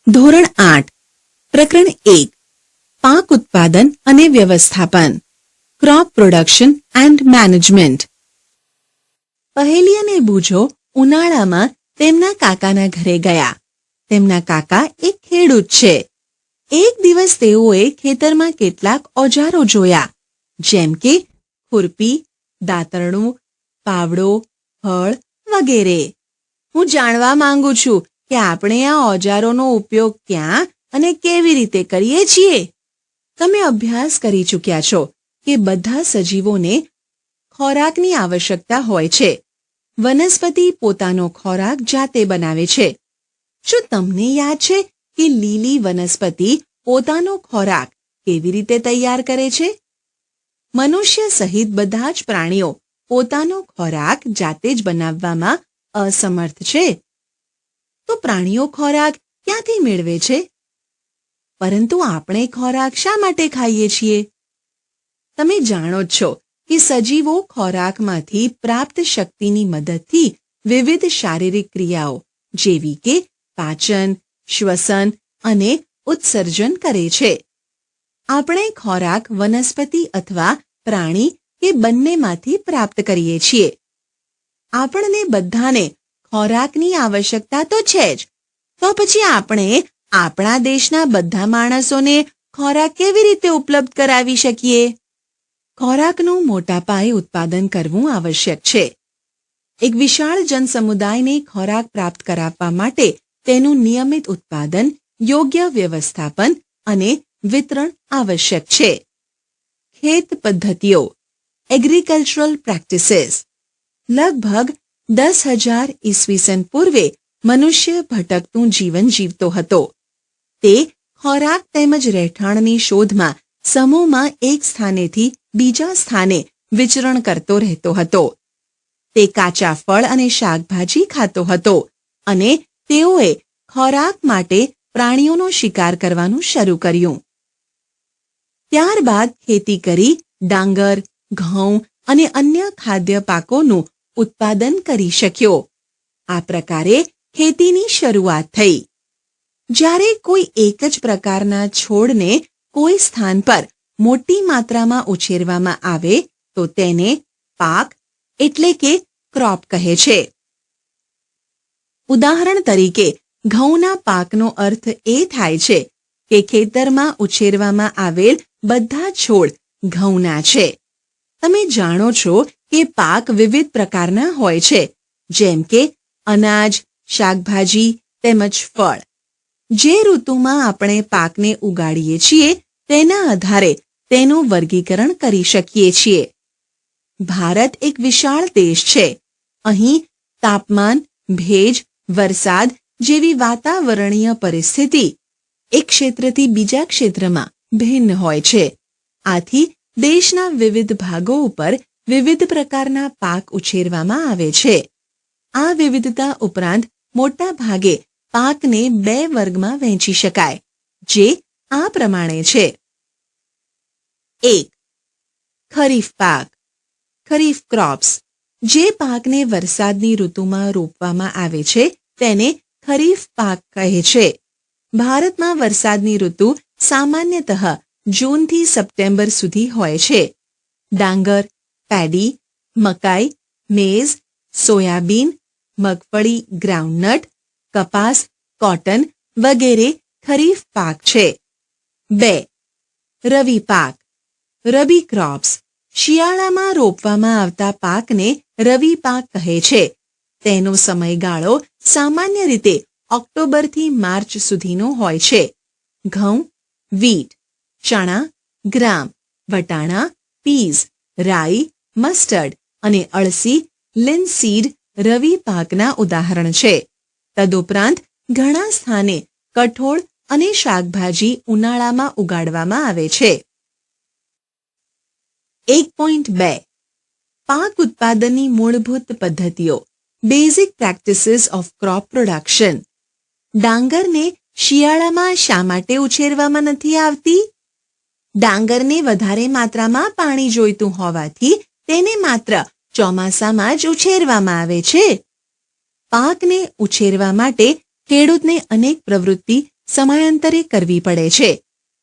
ધોરણ 8 પ્રકરણ 1 પાક ઉત્પાદન અને વ્યવસ્થાપન ક્રોપ પ્રોડક્શન એન્ડ મેનેજમેન્ટ. પહેલી અને બૂજો ઉનાળામાં તેમના કાકાના ઘરે ગયા. તેમના કાકા એક ખેડૂત છે. એક દિવસ તેઓએ ખેતરમાં કેટલાક ઓજારો જોયા, જેમ કે ખુરપી, દાતરણું, પાવડો, હળ વગેરે. હું જાણવા માંગુ છું કે આપણે આ ઓજારોનો ઉપયોગ ક્યાં અને કેવી રીતે કરીએ છીએ. તમે અભ્યાસ કરી ચૂક્યા છો કે બધા સજીવોને ખોરાકની આવશ્યકતા હોય છે. વનસ્પતિ પોતાનો ખોરાક જાતે બનાવે છે. શું તમને યાદ છે કે લીલી વનસ્પતિ પોતાનો ખોરાક કેવી રીતે તૈયાર કરે છે? મનુષ્ય સહિત બધા જ પ્રાણીઓ પોતાનો ખોરાક જાતે જ બનાવવામાં અસમર્થ છે. તો પ્રાણીઓ ખોરાક ક્યાંથી મેળવે છે? પરંતુ આપણે ખોરાક શા માટે ખાઈએ છીએ? તમે જાણો જ છો કે સજીવો ખોરાકમાંથી પ્રાપ્ત શક્તિની મદદથી વિવિધ શારીરિક ક્રિયાઓ જેવી કે પાચન, શ્વસન અને ઉત્સર્જન કરે છે. આપણે ખોરાક વનસ્પતિ અથવા પ્રાણી કે બંનેમાંથી પ્રાપ્ત કરીએ છીએ. આપણને બધાને ખોરાકની આવશ્યકતા તો છે જ. તો પછી આપણે આપણા દેશના બધા માણસોને ખોરાક કેવી રીતે ઉપલબ્ધ કરાવી શકીએ? ખોરાકનું મોટા પાયે ઉત્પાદન કરવું આવશ્યક છે. એક વિશાળ જનસમુદાયને ખોરાક પ્રાપ્ત કરાવવા માટે તેનું નિયમિત ઉત્પાદન, યોગ્ય વ્યવસ્થાપન અને વિતરણ આવશ્યક છે. ખેત પદ્ધતિઓ એગ્રીકલ્ચરલ પ્રેક્ટિસીસ. લગભગ 10,000 ઈસવીસન પૂર્વે મનુષ્ય ભટકતું જીવન જીવતો હતો. તે ખોરાક તેમજ રહેઠાણની શોધમાં સમૂહમાં એક સ્થાનેથી બીજા સ્થાને વિચરણ કરતો રહેતો હતો. તે કાચા ફળ અને શાકભાજી ખાતો હતો અને તેઓએ ખોરાક માટે પ્રાણીઓનો શિકાર કરવાનું શરૂ કર્યું. ત્યારબાદ ખેતી કરી ડાંગર, ઘઉં અને અન્ય ખાદ્ય પાકોનું ઉત્પાદન કરી શક્યો. આ પ્રકારે ખેતીની શરૂઆત થઈ. જ્યારે કોઈ એક જ પ્રકારના છોડને કોઈ સ્થાન પર મોટી માત્રામાં ઉછેરવામાં આવે તો તેને પાક એટલે કે ક્રોપ કહે છે. ઉદાહરણ તરીકે ઘઉંના પાકનો અર્થ એ થાય છે કે ખેતરમાં ઉછેરવામાં આવેલ બધા છોડ ઘઉંના છે. તમે જાણો છો કે પાક વિવિધ પ્રકારના હોય છે, જેમ કે અનાજ, શાકભાજી તેમજ ફળ. જે ઋતુમાં આપણે પાકને ઉગાડીએ છીએ તેના આધારે તેનું વર્ગીકરણ કરી શકીએ છીએ. ભારત એક વિશાળ દેશ છે. અહીં તાપમાન, ભેજ, વરસાદ જેવી વાતાવરણીય પરિસ્થિતિ એક ક્ષેત્રથી બીજા ક્ષેત્રમાં ભિન્ન હોય છે. આથી દેશના વિવિધ ભાગો ઉપર વિવિધ પ્રકારના પાક ઉછેરવામાં આવે છે. આ વિવિધતા ઉપરાંત મોટા ભાગે પાકને 2 વર્ગમાં વહેંચી શકાય, જે આ પ્રમાણે છે. 1. ખરીફ પાક, ખરીફ ક્રોપ્સ. જે પાકને વરસાદની ઋતુમાં રોપવામાં આવે છે તેને ખરીફ પાક કહે છે. ભારતમાં વરસાદની ઋતુ સામાન્યતઃ જૂનથી સપ્ટેમ્બર સુધી હોય છે. ડાંગર, પેડી, મકાઈ, મેઝ, સોયાબીન, મગફળી, ગ્રાઉન્ડનટ, કપાસ, કોટન વગેરે ખરીફ પાક છે. 2. રવિ પાક, રબી ક્રોપ્સ. શિયાળામાં રોપવામાં આવતા પાકને રવિ પાક કહે છે. તેનો સમયગાળો સામાન્ય રીતે ઓક્ટોબરથી માર્ચ સુધીનો હોય છે. ઘઉં, વીટ, ચણા, ગ્રામ, વટાણા, પીઝ, રાઈ, મસ્ટર્ડ અને અળસી, લિનસીડ રવિ પાકના ઉદાહરણ છે. તદુપરાંત ઘણા સ્થાને કઠોળ અને શાકભાજી ઉનાળામાં ઉગાડવામાં આવે છે. 1.2 પાક ઉત્પાદનની મૂળભૂત પદ્ધતિઓ basic practices of crop production. ડાંગરને શિયાળામાં શા માટે ઉછેરવામાં નથી આવતી? ડાંગરને વધારે માત્રામાં પાણી જોઈતું હોવાથી તેને માત્ર ચોમાસામાં જ ઉછેરવામાં આવે છે. પાકને ઉછેરવા માટે ખેડૂતને અનેક પ્રવૃત્તિ સમયાંતરે કરવી પડે છે.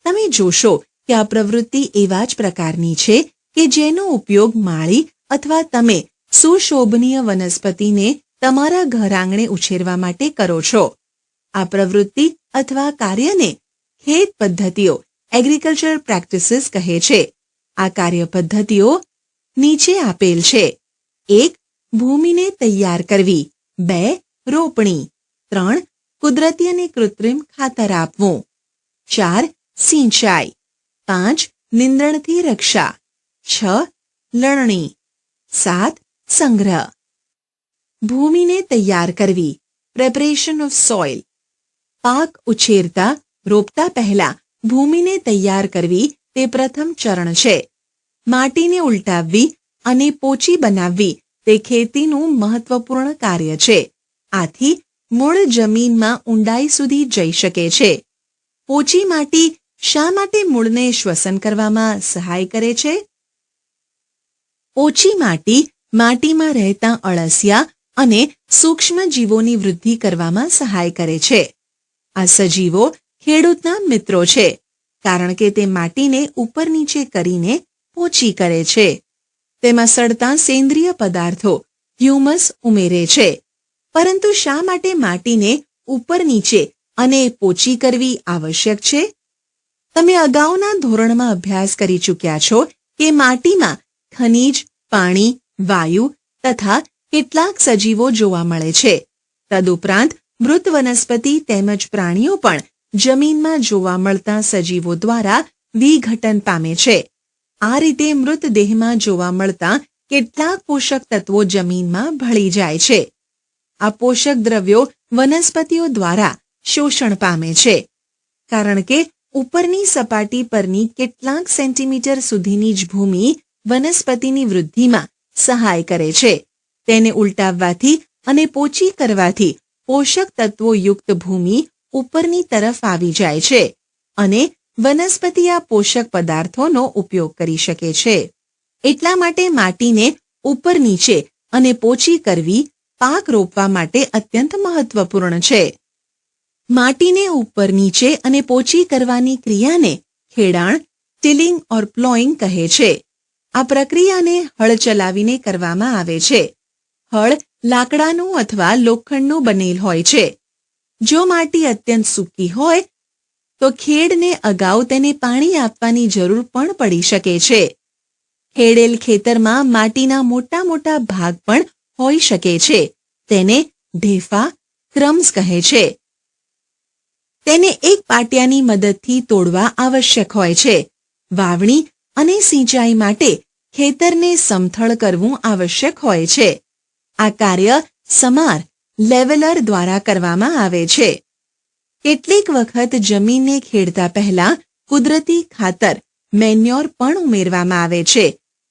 તમે જોશો કે આ પ્રવૃત્તિ એવા જ પ્રકારની છે કે જેનો ઉપયોગ માળી અથવા તમે સુશોભનીય વનસ્પતિને તમારા ઘર આંગણે ઉછેરવા માટે કરો છો. આ પ્રવૃત્તિ અથવા કાર્યને ખેત પદ્ધતિઓ એગ્રીકલ્ચર પ્રેક્ટિસીસ કહે છે. આ કાર્ય પદ્ધતિઓ નીચે આપેલ છે. 1. ભૂમિને તૈયાર કરવી. 2. રોપણી. 3. કુદરતી અને કૃત્રિમ ખાતર આપવું. 4. સિંચાઈ. 5. નીંદણથી રક્ષા. 6. લણણી. 7. સંગ્રહ. ભૂમિને તૈયાર કરવી. Preparation of soil. પાક ઉછેરતા રોપતા પહેલા ભૂમિને તૈયાર કરવી તે પ્રથમ ચરણ છે. માટીને ઉલટાવવી અને પોચી બનાવવી તે ખેતીનું મહત્વપૂર્ણ કાર્ય છે. આથી મૂળ જમીનમાં ઊંડાઈ સુધી જઈ શકે છે. પોચી માટી શા માટે મૂળને શ્વસન કરવામાં સહાય કરે છે? પોચી માટી માટીમાં રહેતા અળસિયા અને સૂક્ષ્મ જીવોની વૃદ્ધિ કરવામાં સહાય કરે છે. આ સજીવો ખેડૂતના મિત્રો છે, કારણ કે તે માટીને ઉપર નીચે કરીને પોચી કરે છે. તેમાં સડતા સેન્દ્રિય પદાર્થો હ્યુમસ ઉમેરે છે. પરંતુ શા માટે માટીને ઉપર નીચે અને પોચી કરવી આવશ્યક છે? તમે અગાઉના ધોરણમાં અભ્યાસ કરી ચૂક્યા છો કે માટીમાં ખનિજ, પાણી, વાયુ તથા કેટલાક સજીવો જોવા મળે છે. તદુપરાંત મૃત વનસ્પતિ તેમજ પ્રાણીઓ પણ જમીનમાં જોવા મળતા સજીવો દ્વારા વિઘટન પામે છે. આ રીતે મૃતદેહમાં જોવા મળતા કેટલાક પોષક તત્વો જમીનમાં ભળી જાય છે. આ પોષક દ્રવ્યો વનસ્પતિઓ દ્વારા શોષણ પામે છે. કારણ કે ઉપરની સપાટી પરની કેટલાક સેન્ટીમીટર સુધીની જ ભૂમિ વનસ્પતિની વૃદ્ધિમાં સહાય કરે છે. તેને ઉલટાવવાથી અને પોચી કરવાથી પોષક તત્વો યુક્ત ભૂમિ ઉપરની તરફ આવી જાય છે અને વનસ્પતિ આ પોષક પદાર્થોનો ઉપયોગ કરી શકે છે. એટલા માટે માટીને ઉપર નીચે અને પોચી કરવી પાક રોપવા માટે અત્યંત મહત્વપૂર્ણ છે. માટીને ઉપર નીચે અને પોચી કરવાની ક્રિયાને ખેડાણ, ટિલિંગ ઓર પ્લોઈંગ કહે છે. આ પ્રક્રિયાને હળ ચલાવીને કરવામાં આવે છે. હળ લાકડાનું અથવા લોખંડનું બનેલ હોય છે. જો માટી અત્યંત સૂકી હોય તો ખેડને અગાઉ તેને પાણી આપવાની જરૂર પણ પડી શકે છે. ખેડેલ ખેતરમાં માટીના મોટા મોટા ભાગ પણ હોઈ શકે છે. તેને ઢેફા, ક્રમ્સ કહે છે. તેને એક પાટિયાની મદદથી તોડવા આવશ્યક હોય છે. વાવણી અને સિંચાઈ માટે ખેતરને સમથળ કરવું આવશ્યક હોય છે. આ કાર્ય સમાર, લેવલર દ્વારા કરવામાં આવે છે. કેટલીક વખત જમીનને ખેડતા પહેલા કુદરતી ખાતર, મેન્યોર પણ ઉમેરવામાં આવે છે,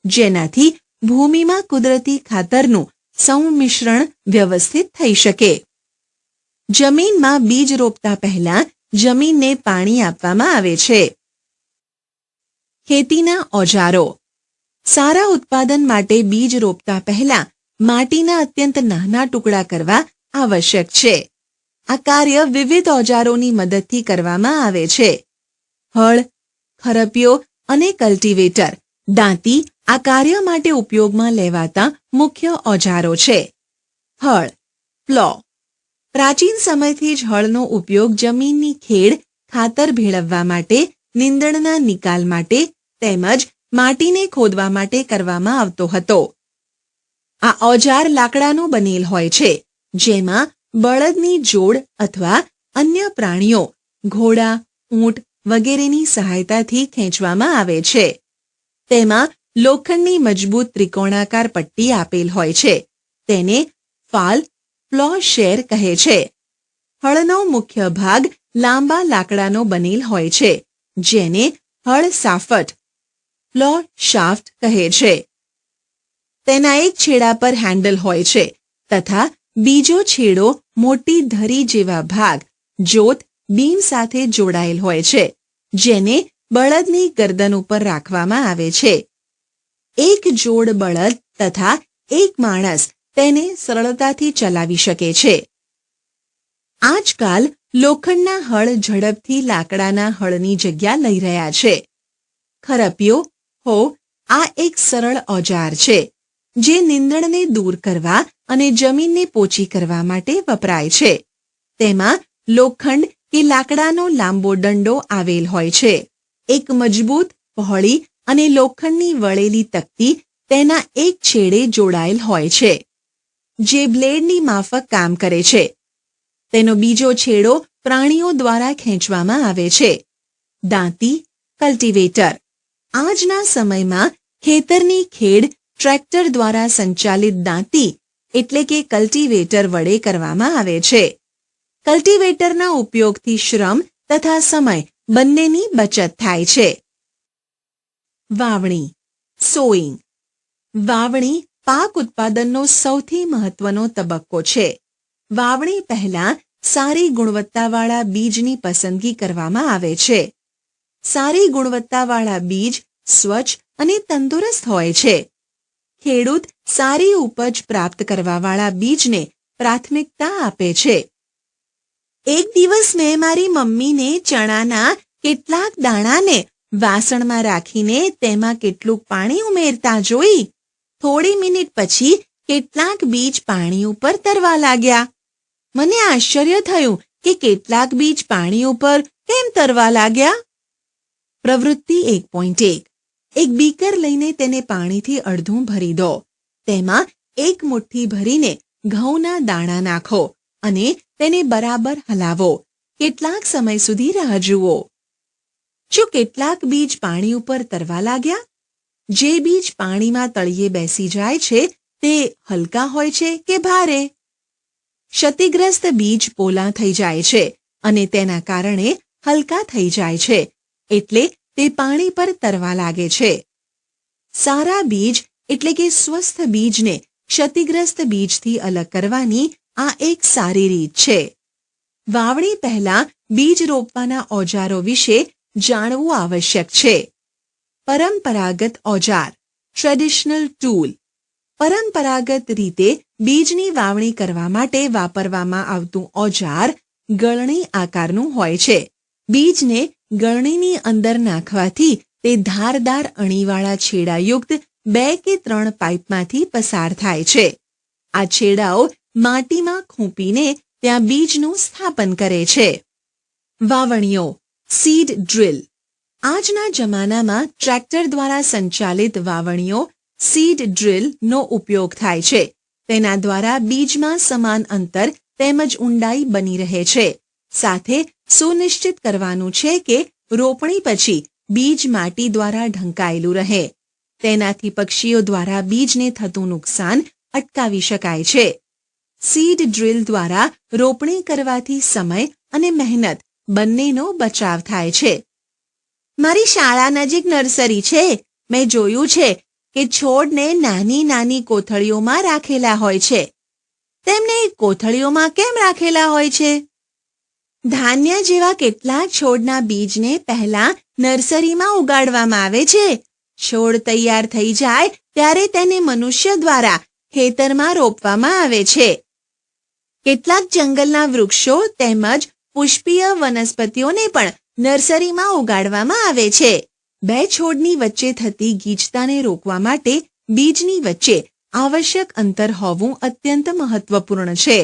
જેનાથી ભૂમિમાં કુદરતી ખાતરનું સંમિશ્રણ વ્યવસ્થિત થઈ શકે. જમીનમાં બીજ રોપતા પહેલા જમીનને પાણી આપવામાં આવે છે. ખેતીના ઓજારો. સારા ઉત્પાદન માટે બીજ રોપતા પહેલા માટીના અત્યંત નાના ટુકડા કરવા આવશ્યક છે. આ કાર્ય વિવિધ ઓજારોની મદદથી કરવામાં આવે છે. હળ, ખરપિયો અને કલ્ટિવેટર, દાંતી આ કાર્ય માટે ઉપયોગમાં લેવાતા મુખ્ય ઓજારો છે. હળ, પ્લો. પ્રાચીન સમયથી જ હળનો ઉપયોગ જમીનની ખેડ, ખાતર ભેળવવા માટે, નીંદણના નિકાલ માટે તેમજ માટીને ખોદવા માટે કરવામાં આવતો હતો. આ ઓજાર લાકડાનો બનેલ હોય છે, જેમાં બળદની જોડ અથવા અન્ય પ્રાણીઓ, ઘોડા, ઊંટ વગેરેની સહાયતાથી ખેંચવામાં આવે છે. તેમાં લોખંડની મજબૂત ત્રિકોણાકાર પટ્ટી આપેલ હોય છે. તેને ફાલ, પ્લો શેર કહે છે. હળનો મુખ્ય ભાગ લાંબા લાકડાનો બનેલ હોય છે, જેને હળ સાફટ, પ્લો શાફ્ટ કહે છે. તેના એક છેડા પર હેન્ડલ હોય છે તથા બીજો છેડો મોટી ધરી જેવા ભાગ, જોત, બીમ સાથે જોડાયેલ હોય છે, જેને બળદની ગરદન ઉપર રાખવામાં આવે છે. એક જોડ બળદ તથા એક માણસ તેને સરળતાથી ચલાવી શકે છે. આજકાલ લોખંડના હળ ઝડપથી લાકડાના હળની જગ્યા લઈ રહ્યા છે. ખરપિયો હો આ એક સરળ ઓજાર છે જે નીંદણને દૂર કરવા અને જમીનને પોચી કરવા માટે વપરાય છે. તેમાં લોખંડ કે લાકડાનો લાંબો દંડો આવેલ હોય છે. એક મજબૂત, પહોળી અને લોખંડની વળેલી તકતી તેના એક છેડે જોડાયેલ હોય છે, જે બ્લેડની માફક કામ કરે છે. તેનો બીજો છેડો પ્રાણીઓ દ્વારા ખેંચવામાં આવે છે. દાંતી, કલ્ટિવેટર. આજના સમયમાં ખેતરની ખેડ ટ્રેક્ટર દ્વારા સંચાલિત દાંતી એટલે કે કલ્ટિવેટર વડે કરવામાં આવે છે. કલ્ટિવેટરના ઉપયોગથી શ્રમ તથા સમય બંનેની બચત થાય છે. વાવણી, સોઈંગ. વાવણી પાક ઉત્પાદનનો સૌથી મહત્વનો તબક્કો છે. વાવણી પહેલા સારી ગુણવત્તાવાળા બીજની પસંદગી કરવામાં આવે છે. સારી ગુણવત્તાવાળા બીજ સ્વચ્છ અને તંદુરસ્ત હોય છે. ખેડૂત સારી ઉપજ પ્રાપ્ત કરવાવાળા બીજને પ્રાથમિકતા આપે છે. એક દિવસ મેં મારી મમ્મીને ચણાના કેટલાક દાણાને વાસણમાં રાખીને તેમાં કેટલુંક પાણી ઉમેરતા જોઈ. થોડી મિનિટ પછી કેટલાક બીજ પાણી ઉપર તરવા લાગ્યા. મને આશ્ચર્ય થયું કે કેટલાક બીજ પાણી ઉપર કેમ તરવા લાગ્યા. પ્રવૃત્તિ 1.1. એક બીકર લઈને તેને પાણીથી અડધું ભરી દો. તેમાં એક મુઠ્ઠી ભરીને ઘઉંના દાણા નાખો અને તેને બરાબર હલાવો. કેટલાક સમય સુધી રાહ જુઓ. શું કેટલાક બીજ પાણી ઉપર તરવા લાગ્યા? જે બીજ પાણીમાં તળિયે બેસી જાય છે તે હલકા હોય છે કે ભારે? ક્ષતિગ્રસ્ત બીજ પોલા થઈ જાય છે અને તેના કારણે હલકા થઈ જાય છે, એટલે તે પાણી પર તરવા લાગે છે. સારા બીજ એટલે કે સ્વસ્થ બીજને ક્ષતિગ્રસ્ત બીજથી અલગ કરવાની આ એક સારી રીત છે. વાવણી પહેલા બીજ રોપવાના ઓજારો વિશે જાણવું આવશ્યક છે. પરંપરાગત ઓજાર, ટ્રેડિશનલ ટૂલ. પરંપરાગત રીતે બીજની વાવણી કરવા માટે વાપરવામાં આવતું ઓજાર ગળણી આકારનું હોય છે. બીજને ગળણીની અંદર નાખવાથી તે ધારદાર અણીવાળા છેડાયુક્ત 2 કે 3 પાઇપમાંથી પસાર થાય છે. આ છેડાઓ માટીમાં ખૂંપીને ત્યાં બીજનું સ્થાપન કરે છે. વાવણીઓ, સીડ ડ્રીલ. આજના જમાનામાં ટ્રેક્ટર દ્વારા સંચાલિત વાવણીઓ સીડ ડ્રીલનો ઉપયોગ થાય છે. તેના દ્વારા બીજમાં સમાન અંતર તેમજ ઊંડાઈ બની રહે છે. સાથે સુનિશ્ચિત કરવાનું છે કે રોપણી પછી બીજ માટી દ્વારા ઢંકાયેલું રહે. તેનાથી પક્ષીઓ દ્વારા બીજને થતું નુકસાન અટકાવી શકાય છે. સીડ ડ્રીલ દ્વારા રોપણી કરવાથી સમય અને મહેનત બંનેનો બચાવ થાય છે. મારી શાળા નજીક નર્સરી છે. મેં જોયું છે કે છોડને નાની નાની કોથળીઓમાં રાખેલા હોય છે. તેમને કોથળીઓમાં કેમ રાખેલા હોય છે? ધાન્ય જેવા કેટલાક છોડના બીજને પહેલા નર્સરીમાં ઉગાડવામાં આવે છે. છોડ તૈયાર થઈ જાય ત્યારે તેને મનુષ્ય દ્વારા ખેતરમાં રોપવામાં આવે છે. કેટલાક જંગલના વૃક્ષો તેમજ પુષ્પીય વનસ્પતિઓને પણ નર્સરીમાં ઉગાડવામાં આવે છે. 2 છોડની વચ્ચે થતી ગીચતાને રોકવા માટે બીજની વચ્ચે આવશ્યક અંતર હોવું અત્યંત મહત્વપૂર્ણ છે.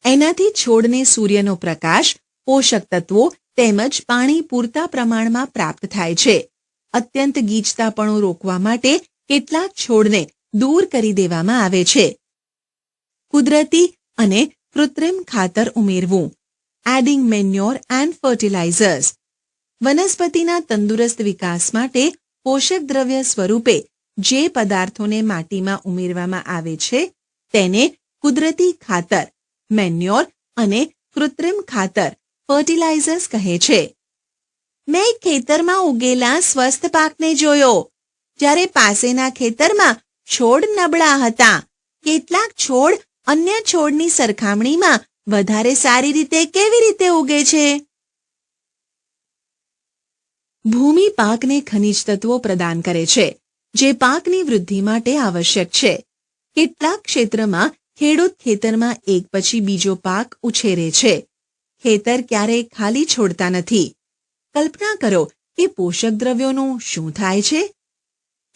એનાથી છોડને સૂર્યનો પ્રકાશ, પોષક તત્વો તેમજ પાણી પૂરતા પ્રમાણમાં પ્રાપ્ત થાય છે. અત્યંત ગીચતાપણું રોકવા માટે કેટલાક છોડને દૂર કરી દેવામાં આવે છે. કુદરતી અને કૃત્રિમ ખાતર ઉમેરવું. Adding manure and fertilizers. વનસ્પતિના તંદુરસ્ત વિકાસ માટે પોષક દ્રવ્ય સ્વરૂપે જે પદાર્થોને માટીમાં ઉમેરવામાં આવે છે તેને કુદરતી ખાતર, મેન્યોર અને કૃત્રિમ ખાતર, ફર્ટિલાઇઝર્સ કહે છે. મેં ખેતરમાં ઉગેલા સ્વસ્થ પાકને જોયો, જ્યારે પાસેના ખેતરમાં છોડ નબળા હતા. કેટલાક છોડ અન્ય છોડની સરખામણીમાં વધારે સારી રીતે કેવી રીતે ઉગે છે? ભૂમિ પાકને ખનિજ તત્વો પ્રદાન કરે છે, જે પાકની વૃદ્ધિ માટે આવશ્યક છે. કેટલાક ક્ષેત્રમાં ખેડૂત ખેતરમાં એક પછી બીજો પાક ઉછેરે છે. ખેતર ક્યારેય ખાલી છોડતા નથી. કલ્પના કરો કે પોષક દ્રવ્યોનું શું થાય છે.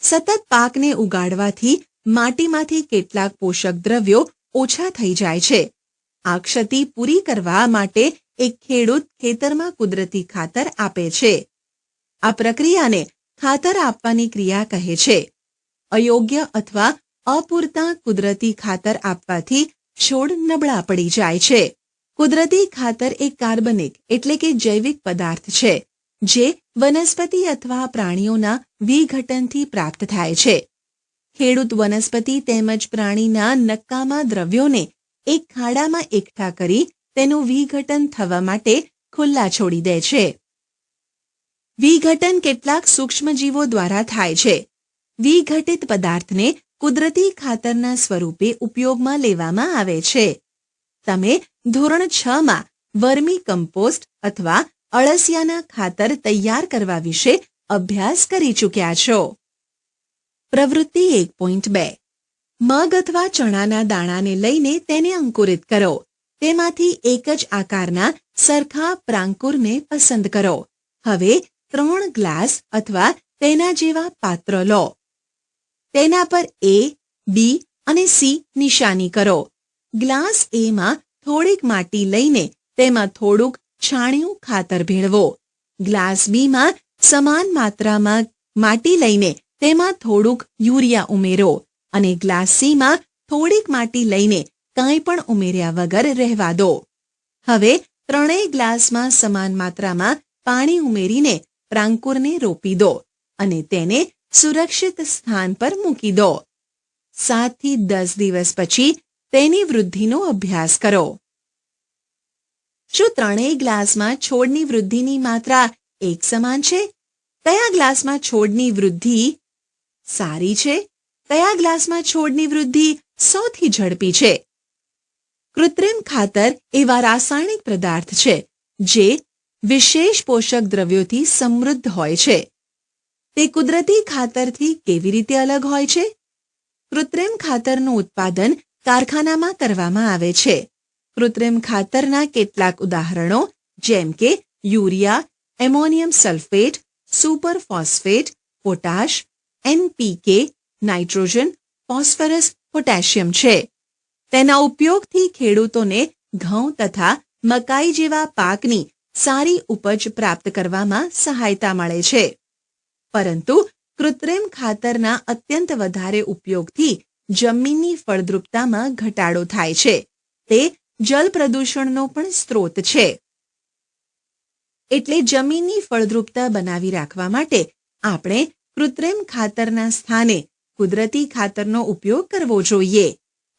સતત પાકને ઉગાડવાથી માટીમાંથી કેટલાક પોષક દ્રવ્યો ઓછા થઈ જાય છે. આ ક્ષતિ પૂરી કરવા માટે એક ખેડૂત ખેતરમાં કુદરતી ખાતર આપે છે. આ પ્રક્રિયાને ખાતર આપવાની ક્રિયા કહે છે. અયોગ્ય અથવા અપૂરતા કુદરતી ખાતર આપવાથી છોડ નબળા પડી જાય છે. કુદરતી ખાતર એક કાર્બનિક એટલે કે જૈવિક પદાર્થ છે જે વનસ્પતિ અથવા પ્રાણીઓના વિઘટનથી પ્રાપ્ત થાય છે. ખેડૂત વનસ્પતિ તેમજ પ્રાણીના નકામા દ્રવ્યોને એક ખાડામાં એકઠા કરી તેનું વિઘટન થવા માટે ખુલ્લા છોડી દે છે. વિઘટન કેટલાક સૂક્ષ્મજીવો દ્વારા થાય છે. વિઘટિત પદાર્થને કુદરતી ખાતરના સ્વરૂપે ઉપયોગમાં લેવામાં આવે છે. તમે ધોરણ 6 માં વર્મી કમ્પોસ્ટ અથવા અળસિયાના ખાતર તૈયાર કરવા વિશે અભ્યાસ કરી ચૂક્યા છો. પ્રવૃત્તિ 1.2 મગ અથવા ચણાના દાણાને લઈને તેને અંકુરિત કરો. તેમાંથી એક જ આકારના સરખા પ્રાંકુરને પસંદ કરો. હવે 3 ગ્લાસ અથવા તેના જેવા પાત્ર લો. તેના પર A, B અને C નિશાની કરો. ગ્લાસ A માં થોડીક માટી લઈને તેમાં થોડુંક છાણિયું ખાતર ભેળવો. ગ્લાસ B માં સમાન માત્રામાં માટી લઈને તેમાં થોડુંક યુરિયા ઉમેરો અને ગ્લાસ C માં થોડીક માટી લઈને કાંઈ પણ ઉમેર્યા વગર રહેવા દો. હવે ત્રણેય ગ્લાસમાં સમાન માત્રામાં પાણી ઉમેરીને પ્રાંકુરને રોપી દો અને તેને સુરક્ષિત સ્થાન પર મૂકી દો. 7 થી 10 દિવસ પછી તેની વૃદ્ધિનો અભ્યાસ કરો. શું ત્રણેય ગ્લાસમાં છોડની વૃદ્ધિની માત્રા એક સમાન છે? કયા ગ્લાસમાં છોડની વૃદ્ધિ સારી છે? કયા ગ્લાસમાં છોડની વૃદ્ધિ સૌથી ઝડપી છે? કૃત્રિમ ખાતર એવા રાસાયણિક પદાર્થ છે જે વિશેષ પોષક દ્રવ્યોથી સમૃદ્ધ હોય છે. તે કુદરતી ખાતરથી કેવી રીતે અલગ હોય છે? કૃત્રિમ ખાતરનું ઉત્પાદન કારખાનામાં કરવામાં આવે છે. કૃત્રિમ ખાતરના કેટલાક ઉદાહરણો જેમ કે urea, ammonium sulphate, super phosphate, potash, NPK, nitrogen, phosphorus, potassium છે. તેના ઉપયોગથી ખેડૂતોને ઘઉં તથા મકાઈ જેવા પાકની સારી ઉપજ પ્રાપ્ત કરવામાં સહાયતા મળે છે. પરંતુ કૃત્રિમ ખાતરના અત્યંત વધારે ઉપયોગથી જમીનની ફળદ્રુપતામાં ઘટાડો થાય છે. તે જલ પ્રદૂષણનો પણ સ્ત્રોત છે. એટલે જમીનની ફળદ્રુપતા બનાવી રાખવા માટે આપણે કૃત્રિમ ખાતરના સ્થાને કુદરતી ખાતરનો ઉપયોગ કરવો જોઈએ.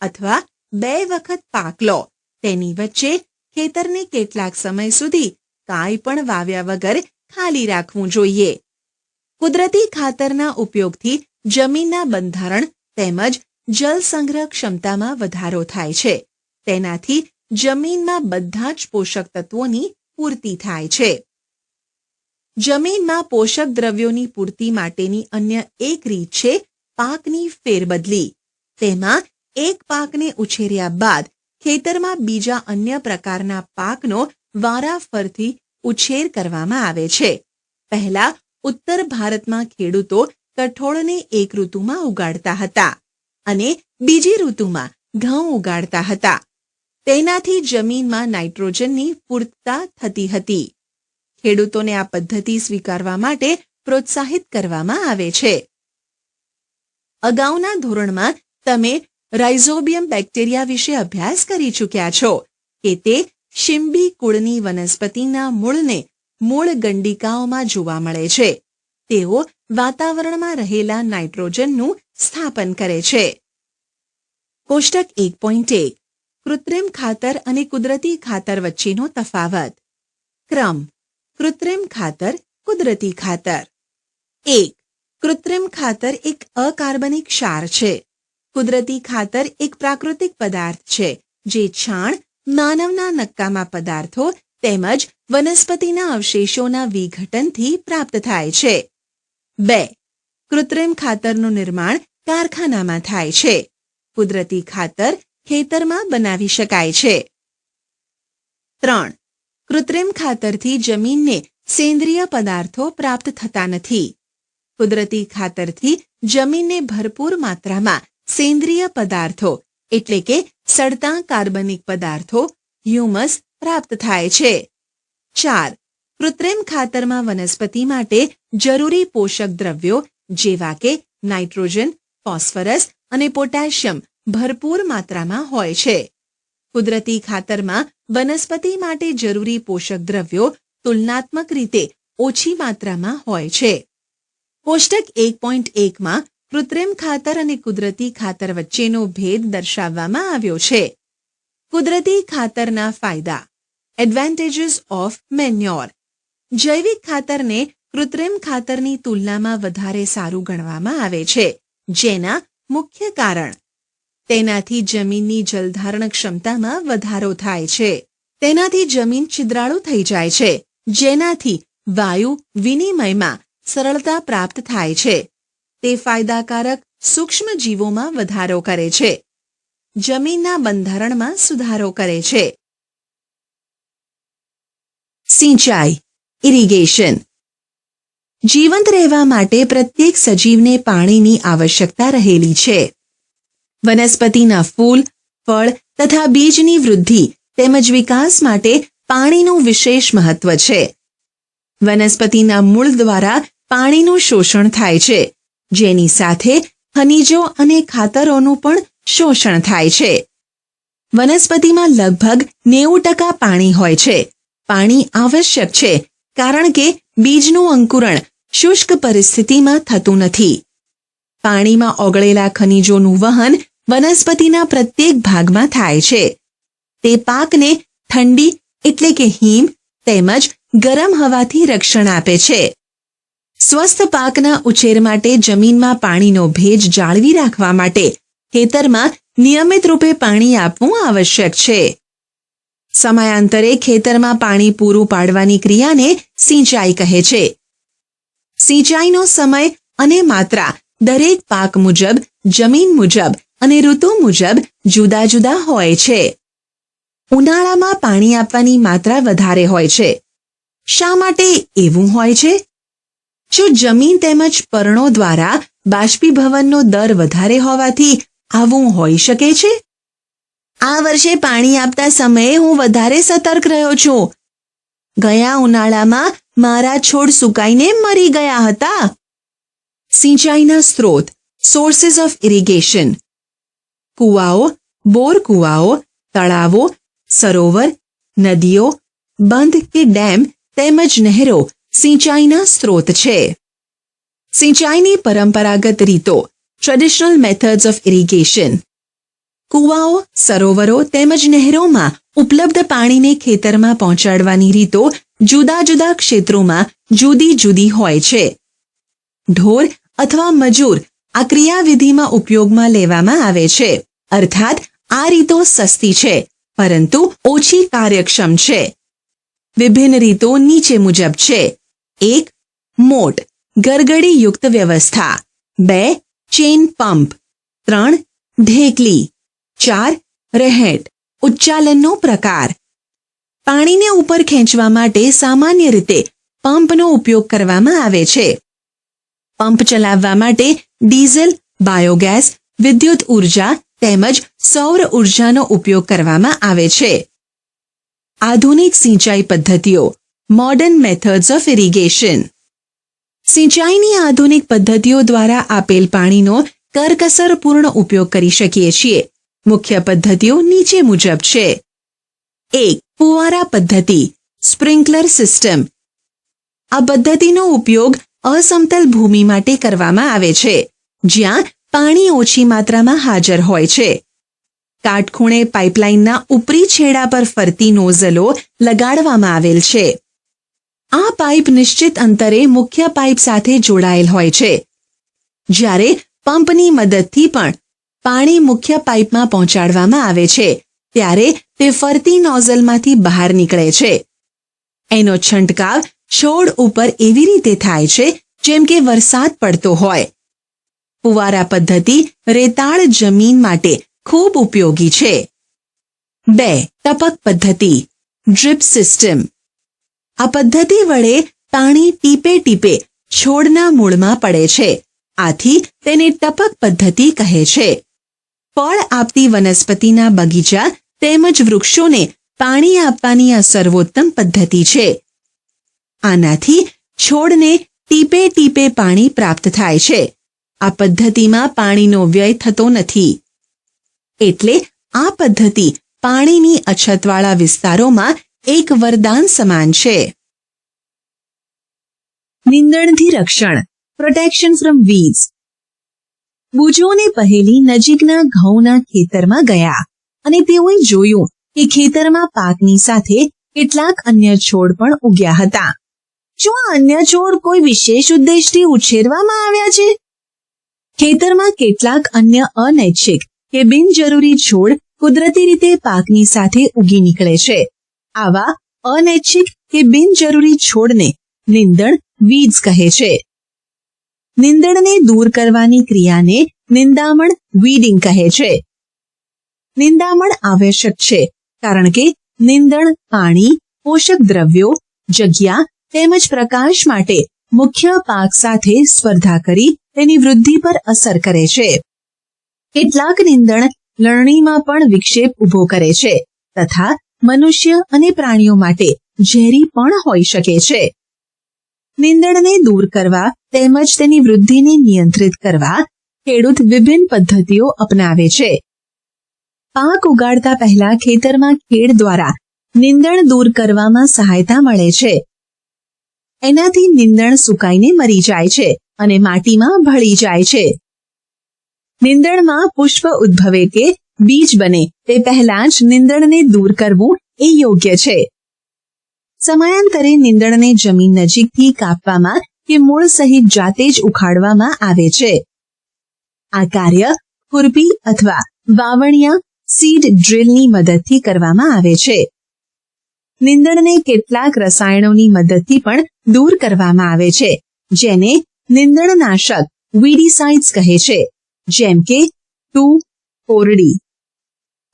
અથવા 2 વખત પાક લો. તેની વચ્ચે ખેતરને કેટલાક સમય સુધી કાંઈ પણ વાવ્યા વગર ખાલી રાખવું જોઈએ. કુદરતી ખાતરના ઉપયોગથી જમીનના બંધારણ તેમજ જલ સંગ્રહ ક્ષમતામાં વધારો થાય છે. તેનાથી જમીનમાં બધા જ પોષક તત્વોની પૂર્તિ થાય છે. જમીનમાં પોષક દ્રવ્યોની પૂર્તિ માટેની અન્ય એક રીત છે પાકની ફેરબદલી. તેમાં એક પાકને ઉછેર્યા બાદ ખેતરમાં બીજા અન્ય પ્રકારના પાકનો વારાફરતી ઉછેર કરવામાં આવે છે. પહેલા ઉત્તર ભારતમાં ખેડૂતો કઠોળને એક ઋતુમાં ઉગાડતા હતા અને બીજી ઋતુમાં ઘઉં ઉગાડતા હતા. તેનાથી જમીનમાં નાઇટ્રોજનની પૂર્તતા થતી હતી. ખેડૂતોને આ પદ્ધતિ સ્વીકારવા માટે પ્રોત્સાહિત કરવામાં આવે છે. અગાઉના ધોરણમાં તમે રાઇઝોબિયમ બેક્ટેરિયા વિશે અભ્યાસ કરી ચૂક્યા છો કે તે શિંબી કુળની વનસ્પતિના મૂળને મૂળ ગંડિકાઓમાં જોવા મળે છે. તેઓ વાતાવરણમાં રહેલા નાઇટ્રોજનનું સ્થાપન કરે છે. કોષ્ટક 1.1 કૃત્રિમ ખાતર અને કુદરતી ખાતર વચ્ચેનો તફાવત. ક્રમ: કૃત્રિમ ખાતર, કુદરતી ખાતર. 1. કૃત્રિમ ખાતર એક અકાર્બનિક ક્ષાર છે. કુદરતી ખાતર એક પ્રાકૃતિક પદાર્થ છે જે છાણ, માનવના નકામા પદાર્થો તેમજ વનસ્પતિના અવશેષોના વિઘટનથી પ્રાપ્ત થાય છે. 2. કૃત્રિમ ખાતરનું નિર્માણ કારખાનામાં થાય છે. કુદરતી ખાતર ખેતરમાં બનાવી શકાય છે. 3. કૃત્રિમ ખાતરથી જમીનને સેન્દ્રિય પદાર્થો પ્રાપ્ત થતા નથી. કુદરતી ખાતરથી જમીનને ભરપૂર માત્રામાં સેન્દ્રિય પદાર્થો એટલે કે સડતા કાર્બનિક પદાર્થો હ્યુમસ પ્રાપ્ત થાય છે. 4. કૃત્રિમ ખાતરમાં વનસ્પતિ માટે જરૂરી પોષક દ્રવ્યો જેવા કે નાઇટ્રોજન, ફોસ્ફરસ અને પોટેશિયમ ભરપૂર માત્રામાં હોય છે. કુદરતી ખાતરમાં વનસ્પતિ માટે જરૂરી પોષક દ્રવ્યો તુલનાત્મક રીતે ઓછી માત્રામાં હોય છે. કોષ્ટક 1.1 કૃત્રિમ ખાતર અને કુદરતી ખાતર વચ્ચેનો ભેદ દર્શાવવામાં આવ્યો છે. કુદરતી ખાતરના ફાયદા. Advantages of manure. જૈવિક ખાતરને કૃત્રિમ ખાતરની તુલનામાં વધારે સારું ગણવામાં આવે છે. જેના મુખ્ય કારણ તેનાથી જમીનની જલધારણ ક્ષમતામાં વધારો થાય છે. તેનાથી જમીન છિદ્રાળુ થઈ જાય છે, જેનાથી વાયુ વિનિમયમાં સરળતા પ્રાપ્ત થાય છે. તે ફાયદાકારક સૂક્ષ્મ જીવોમાં વધારો કરે છે. જમીનના બંધારણમાં સુધારો કરે છે. સિંચાઈ ઇરિગેશન. જીવંત રહેવા માટે પ્રત્યેક સજીવને પાણીની આવશ્યકતા રહેલી છે. વનસ્પતિના ફૂલ, ફળ તથા બીજની વૃદ્ધિ તેમજ વિકાસ માટે પાણીનું વિશેષ મહત્વ છે. વનસ્પતિના મૂળ દ્વારા પાણીનું શોષણ થાય છે, જેની સાથે ખનિજો અને ખાતરોનું પણ શોષણ થાય છે. વનસ્પતિમાં લગભગ 90% પાણી હોય છે. પાણી આવશ્યક છે કારણ કે બીજનું અંકુરણ શુષ્ક પરિસ્થિતિમાં થતું નથી. પાણીમાં ઓગળેલા ખનિજોનું વહન વનસ્પતિના પ્રત્યેક ભાગમાં થાય છે. તે પાકને ઠંડી એટલે કે હિમ તેમજ ગરમ હવાથી રક્ષણ આપે છે. સ્વસ્થ પાકના ઉછેર માટે જમીનમાં પાણીનો ભેજ જાળવી રાખવા માટે ખેતરમાં નિયમિત રૂપે પાણી આપવું આવશ્યક છે. સમયાંતરે ખેતરમાં પાણી પૂરું પાડવાની ક્રિયાને સિંચાઈ કહે છે. સિંચાઈનો સમય અને માત્રા દરેક પાક મુજબ, જમીન મુજબ અને ઋતુ મુજબ જુદા જુદા હોય છે. ઉનાળામાં પાણી આપવાની માત્રા વધારે હોય છે. શા માટે એવું હોય છે? શું જમીન તેમજ પર્ણો દ્વારા બાષ્પીભવનનો દર વધારે હોવાથી આવું હોઈ શકે છે? આ વર્ષે પાણી આપતા સમયે હું વધારે સતર્ક રહ્યો છું. ગયા ઉનાળામાં મારા છોડ સુકાઈને મરી ગયા હતા. સિંચાઈના સ્ત્રોત સોર્સિસ ઓફ ઇરિગેશન. કુવાઓ, બોર કુવાઓ, તળાવો, સરોવર, નદીઓ, બંધ કે ડેમ તેમજ નહેરો સિંચાઈના સ્ત્રોત છે. સિંચાઈની પરંપરાગત રીતો ટ્રેડિશનલ મેથડ્સ ઓફ ઇરિગેશન. કુવાઓ, સરોવરો તેમજ નહેરોમાં ઉપલબ્ધ પાણીને ખેતરમાં પહોંચાડવાની રીતો જુદા જુદા ક્ષેત્રોમાં જુદી જુદી હોય છે. ઢોર અથવા મજૂર આ ક્રિયાવિધિમાં ઉપયોગમાં લેવામાં આવે છે. અર્થાત આ રીતો સસ્તી છે પરંતુ ઓછી કાર્યક્ષમ છે. વિભિન્ન રીતો નીચે મુજબ છે. 1. મોટ ગરગડીયુક્ત વ્યવસ્થા. 2. Chain pump. 3. ઢેકલી. 4. રહેટ ઉચ્ચાલનનો પ્રકાર. પાણીને ઉપર ખેંચવા માટે સામાન્ય રીતે પંપનો ઉપયોગ કરવામાં આવે છે. પંપ ચલાવવા માટે ડીઝલ, બાયોગેસ, વિદ્યુત ઉર્જા તેમજ સૌર ઉર્જાનો ઉપયોગ કરવામાં આવે છે. આધુનિક સિંચાઈ પદ્ધતિઓ મોડર્ન મેથડ્સ ઓફ ઇરિગેશન. સિંચાઈની આધુનિક પદ્ધતિઓ દ્વારા આપેલ પાણીનો કરકસરપૂર્ણ ઉપયોગ કરી શકીએ છીએ. મુખ્ય પદ્ધતિઓ નીચે મુજબ છે. 1. ફુવારા પદ્ધતિ સ્પ્રિંકલર સિસ્ટમ. આ પદ્ધતિનો ઉપયોગ અસમતલ ભૂમિ માટે કરવામાં આવે છે, જ્યાં પાણી ઓછી માત્રામાં હાજર હોય છે. કાટખૂણે પાઇપલાઇનના ઉપરી છેડા પર ફરતી નોઝલો લગાડવામાં આવેલ છે. આ પાઇપ નિશ્ચિત અંતરે મુખ્ય પાઇપ સાથે જોડાયેલ હોય છે. જ્યારે પંપની મદદથી પણ પાણી મુખ્ય પાઇપમાં પહોંચાડવામાં આવે છે ત્યારે તે ફરતી નોઝલમાંથી બહાર નીકળે છે. એનો છંટકાવ છોડ ઉપર એવી રીતે થાય છે જેમ કે વરસાદ પડતો હોય. ફુવારા પદ્ધતિ રેતાળ જમીન માટે ખૂબ ઉપયોગી છે. 2. ટપક પદ્ધતિ ડ્રીપ સિસ્ટમ. આ પદ્ધતિ વડે પાણી ટીપે ટીપે છોડના મૂળમાં પડે છે. આથી તેને ટપક પદ્ધતિ કહે છે. ફળ આપતી વનસ્પતિના બગીચા તેમજ વૃક્ષોને પાણી આપવાની આ સર્વોત્તમ પદ્ધતિ છે. આનાથી છોડને ટીપે ટીપે પાણી પ્રાપ્ત થાય છે. આ પદ્ધતિમાં પાણીનો વ્યય થતો નથી. એટલે આ પદ્ધતિ પાણીની અછતવાળા વિસ્તારોમાં એક વરદાન સમાન છે. નીંદણથી રક્ષણ, પ્રોટેક્શન ફ્રોમ વીડ્સ. બુજો અને પહેલી નજીકના ઘઉંના ખેતરમાં ગયા અને તેઓએ જોયું કે ખેતરમાં પાકની સાથે કેટલાક અન્ય છોડ પણ ઉગ્યા હતા. શું આ અન્ય છોડ કોઈ વિશેષ ઉદ્દેશથી ઉછેરવામાં આવ્યા છે? ખેતરમાં કેટલાક અન્ય અનૈચ્છિક કે બિનજરૂરી છોડ કુદરતી રીતે પાકની સાથે ઉગી નીકળે છે. આવા અનૈચ્છિક કે બિનજરૂરી છોડને નીંદણ વીડ્સ કહે છે. નીંદણને દૂર કરવાની ક્રિયાને નિંદામણ વીડિંગ કહે છે. નિંદામણ આવશ્યક છે કારણ કે નીંદણ પાણી, પોષક દ્રવ્યો, જગ્યા તેમજ પ્રકાશ માટે મુખ્ય પાક સાથે સ્પર્ધા કરી તેની વૃદ્ધિ પર અસર કરે છે. કેટલાક નીંદણ લણણીમાં પણ વિક્ષેપ ઊભો કરે છે તથા મનુષ્ય અને પ્રાણીઓ માટે ઝેરી પણ હોઈ શકે છે. નીંદણને દૂર કરવા તેમજ તેની વૃદ્ધિને નિયંત્રિત કરવા ખેડૂત વિભિન્ન પદ્ધતિઓ અપનાવે છે. પાક ઉગાડતા પહેલા ખેતરમાં ખેડ દ્વારા નીંદણ દૂર કરવામાં સહાયતા મળે છે. એનાથી નીંદણ સુકાઈને મરી જાય છે અને માટીમાં ભળી જાય છે. નીંદણમાં પુષ્પ ઉદ્ભવે કે બીજ બને તે પહેલા જ નીંદણને દૂર કરવું એ યોગ્ય છે. સમયાંતરે નીંદણને જમીન નજીકથી કાપવામાં કે મૂળ સહિત જાતે જ ઉખાડવામાં આવે છે. આ કાર્ય ખુરપી અથવા વાવણિયા સીડ ડ્રીલની મદદથી કરવામાં આવે છે. નીંદણને કેટલાક રસાયણોની મદદથી પણ દૂર કરવામાં આવે છે જેને નીંદણનાશક વીડીસાઇડ્સ કહે છે, જેમ કે 2,4-D.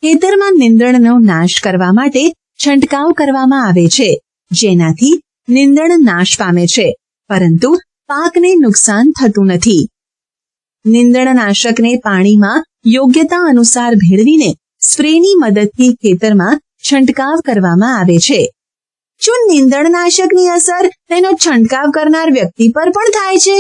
ખેતરમાં નીંદણનો નાશ કરવા માટે છંટકાવ કરવામાં આવે છે જેનાથી નીંદણ નાશ પામે છે પરંતુ પાકને નુકસાન થતું નથી. નીંદણનાશકને પાણીમાં યોગ્યતા અનુસાર ભેળવીને સ્પ્રેની મદદથી ખેતરમાં છંટકાવ કરવામાં આવે છે. શું નીંદણનાશકની અસર તેનો છંટકાવ કરનાર વ્યક્તિ પર પણ થાય છે?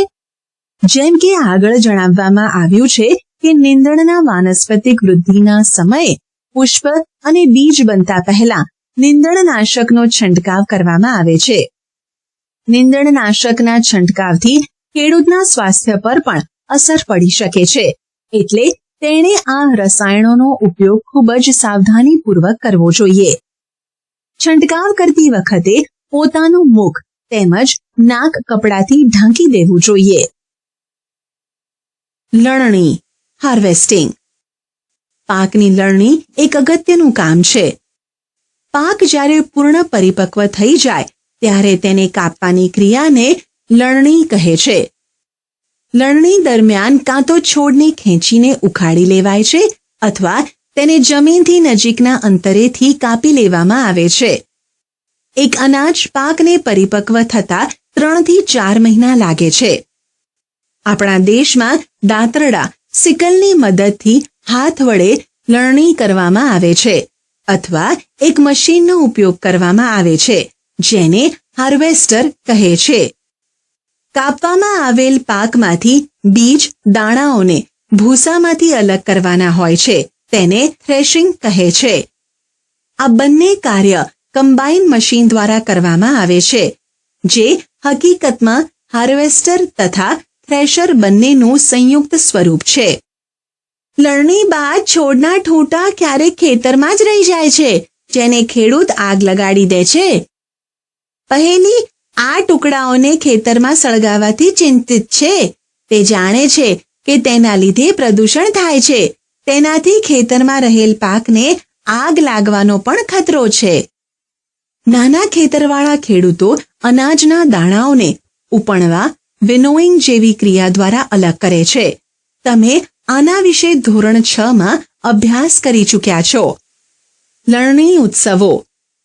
જેમ કે આગળ જણાવવામાં આવ્યું છે કે નીંદણના વાનસ્પતિક વૃદ્ધિના સમયે પુષ્પ અને બીજ બનતા પહેલા નીંદણનાશકનો છંટકાવ કરવામાં આવે છે. નીંદણનાશકના છંટકાવથી ખેડૂતના સ્વાસ્થ્ય પર પણ અસર પડી શકે છે. એટલે તેણે આ રસાયણોનો ઉપયોગ ખૂબ જ સાવધાનીપૂર્વક કરવો જોઈએ. છંટકાવ કરતી વખતે પોતાનું મુખ તેમજ નાક કપડાથી ઢાંકી દેવું જોઈએ. લણણી, હાર્વેસ્ટિંગ. પાકની લણણી એક અગત્યનું કામ છે. પાક જ્યારે પૂર્ણ પરિપક્વ થઈ જાય ત્યારે તેને કાપવાની ક્રિયાને લણણી કહે છે. લણણી દરમિયાન કાં તો છોડને ખેંચીને ઉખાડી લેવાય છે અથવા તેને જમીનથી નજીકના અંતરેથી કાપી લેવામાં આવે છે. એક અનાજ પાકને પરિપક્વ થતા 3 થી 4 મહિના લાગે છે. આપણા દેશમાં દાંતરડા સિકલની મદદથી હાથ વડે લણણી કરવામાં આવે છે અથવા એક મશીનનો ઉપયોગ કરવામાં આવે છે જેને હાર્વેસ્ટર કહે છે. કાપવામાં આવેલ પાકમાંથી બીજ, દાણાઓને ભૂસામાંથી અલગ કરવાના હોય છે. તેને થ્રેશિંગ કહે છે. આ બંને કાર્ય કમ્બાઇન મશીન દ્વારા કરવામાં આવે છે જે હકીકતમાં હાર્વેસ્ટર તથા થ્રેશર બંનેનું સંયુક્ત સ્વરૂપ છે. લણણી બાદ છોડના ઠૂંઠા ક્યારેક ખેતરમાં જ રહી જાય છે જેને ખેડૂત આગ લગાડી દે છે. પહેલી આ ટુકડાઓને ખેતરમાં સળગાવવાથી ચિંતિત છે. તે જાણે છે કે તેના લીધે પ્રદૂષણ થાય છે. તેનાથી ખેતરમાં રહેલ પાકને આગ લાગવાનો પણ ખતરો છે. નાના ખેતરવાળા ખેડૂતો અનાજના દાણાઓને ઉપણવા, વિનોઇંગ જેવી ક્રિયા દ્વારા અલગ કરે છે. તમે આના વિશે ધોરણ 6 માં અભ્યાસ કરી ચૂક્યા છો. લણણી ઉત્સવો.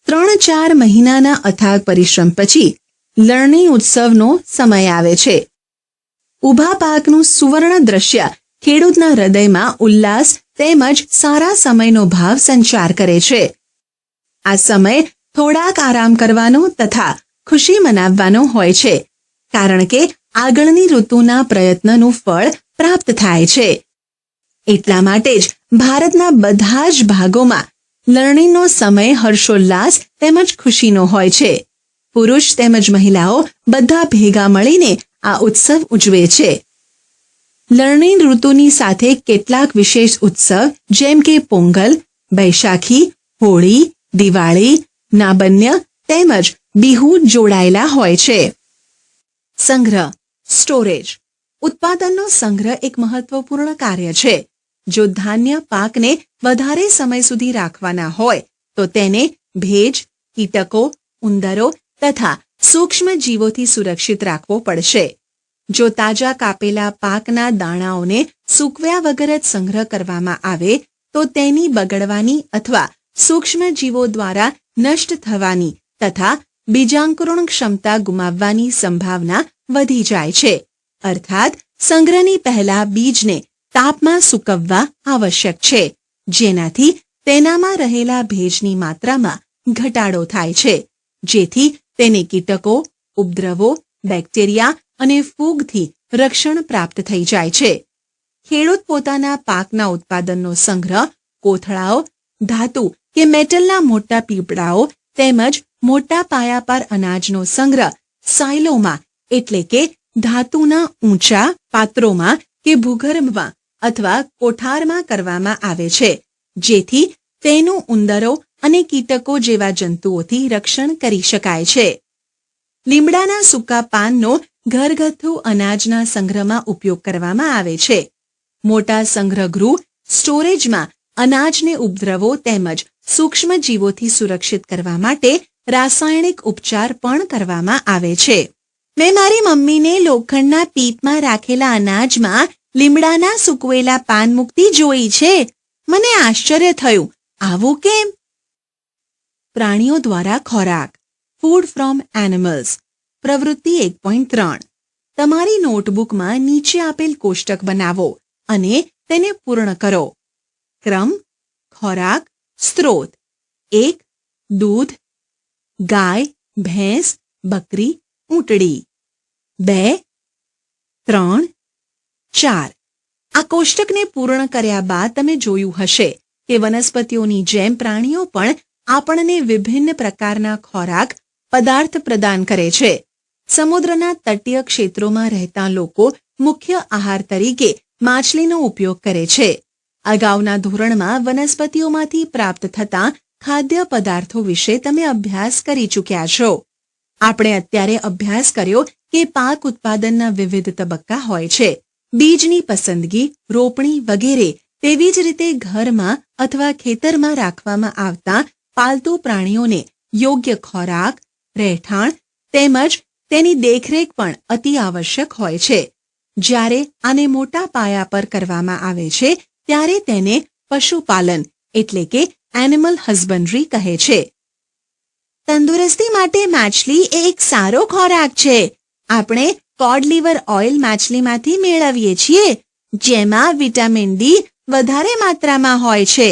3-4 મહિનાના અથાગ પરિશ્રમ પછી લણણી ઉત્સવનો સમય આવે છે. ઊભા પાકનું સુવર્ણ દ્રશ્ય ખેડૂતના હૃદયમાં ઉલ્લાસ તેમજ સારા સમયનો ભાવ સંચાર કરે છે. આ સમય થોડાક આરામ કરવાનો તથા ખુશી મનાવવાનો હોય છે, કારણ કે આગળની ઋતુના પ્રયત્નનું ફળ પ્રાપ્ત થાય છે. એટલા માટે જ ભારતના બધા જ ભાગોમાં લણણીનો સમય હર્ષોલ્લાસ તેમજ ખુશીનો હોય છે. પુરુષ તેમજ મહિલાઓ બધા ભેગા મળીને આ ઉત્સવ ઉજવે છે. લણણી ઋતુની સાથે કેટલાક વિશેષ ઉત્સવ જેમ કે પોંગલ, બૈશાખી, હોળી, દિવાળી, નાબન્ય તેમજ બિહુ જોડાયેલા હોય છે. સંગ્રહ સ્ટોરેજ ઉત્પાદનનો સંગ્રહ એક મહત્વપૂર્ણ કાર્ય છે. જો ધાન્ય પાકને વધારે સમય સુધી રાખવાના હોય તો તેને ભેજ, કીટકો, ઉંદરો તથા સૂક્ષ્મ જીવોથી સુરક્ષિત રાખવો પડશે. જો તાજા કાપેલા પાકના દાણાઓને સૂકવ્યા વગર જ સંગ્રહ કરવામાં આવે તો તેની બગડવાની અથવા સૂક્ષ્મ જીવો દ્વારા નષ્ટ થવાની તથા બીજાંકુરણ ક્ષમતા ગુમાવવાની સંભાવના વધી જાય છે. અર્થાત સંગ્રહની પહેલા બીજને તાપમાં સૂકવવા આવશ્યક છે, જેનાથી તેનામાં રહેલા ભેજની માત્રામાં ઘટાડો થાય છે, જેથી તેને કીટકો, ઉપદ્રવો, બેક્ટેરિયા અને ફૂગથી રક્ષણ પ્રાપ્ત થઈ જાય છે. ખેડૂત પોતાના પાકના ઉત્પાદનનો સંગ્રહ કોથળાઓ, ધાતુ કે મેટલના મોટા પીપળાઓ તેમજ મોટા પાયા પર અનાજનો સંગ્રહ સાયલોમાં એટલે કે ધાતુના ઊંચા પાત્રોમાં કે ભૂગર્ભમાં અથવા કોઠારમાં કરવામાં આવે છે, જેથી તેનું ઉંદરો અને કીટકો જેવા જંતુઓથી રક્ષણ કરી શકાય છે. લીમડાના સૂકા પાનનો ઘરગથ્થુ અનાજના સંગ્રહમાં ઉપયોગ કરવામાં આવે છે. મોટા સંગ્રહગૃહ સ્ટોરેજમાં અનાજને ઉપદ્રવો તેમજ સૂક્ષ્મ જીવોથી સુરક્ષિત કરવા માટે રાસાયણિક ઉપચાર પણ કરવામાં આવે છે. મેં મારી મમ્મીને લોખંડના પીપમાં રાખેલા અનાજમાં લીમડાના સૂકવેલા પાન મૂકતી જોઈ છે. મને આશ્ચર્ય થયું, આવું કેમ? પ્રાણીઓ દ્વારા ખોરાક ફૂડ ફ્રોમ એનિમલ્સ પ્રવૃત્તિ 1.3 તમારી નોટબુકમાં નીચે આપેલ કોષ્ટક બનાવો અને તેને પૂર્ણ કરો. ક્રમ ખોરાક સ્ત્રોત 1. દૂધ ગાય, ભેંસ, બકરી, ઊંટડી 2, 3, 4 આ કોષ્ટકને પૂર્ણ કર્યા બાદ તમે જોયું હશે કે વનસ્પતિઓની જેમ પ્રાણીઓ પણ આપણને વિભિન્ન પ્રકારના ખોરાક પદાર્થ પ્રદાન કરે છે. સમુદ્રના તટીય ક્ષેત્રોમાં રહેતા લોકો મુખ્ય આહાર તરીકે માછલીનો ઉપયોગ કરે છે. અગાઉના ધોરણમાં વનસ્પતિઓમાંથી પ્રાપ્ત થતા ખાદ્ય પદાર્થો વિશે તમે અભ્યાસ કરી ચૂક્યા છો. આપણે અત્યારે અભ્યાસ કર્યો કે પાક ઉત્પાદનના વિવિધ તબક્કા હોય છે. બીજની પસંદગી, રોપણી વગેરે. તેવી જ રીતે ઘરમાં અથવા ખેતરમાં રાખવામાં આવતા પાલતુ પ્રાણીઓને યોગ્ય ખોરાક, રહેઠાણ તેમજ તેની દેખરેખ પણ અતિ આવશ્યક હોય છે. જ્યારે આને મોટા પાયા પર કરવામાં આવે છે ત્યારે તેને પશુપાલન એટલે કે એનિમલ હસબન્ડરી કહે છે. તંદુરસ્તી માટે માછલી એ એક સારો ખોરાક છે. આપણે કોડ લીવર ઓઇલ માછલીમાંથી મેળવીએ છીએ, જેમાં વિટામિન ડી વધારે માત્રામાં હોય છે.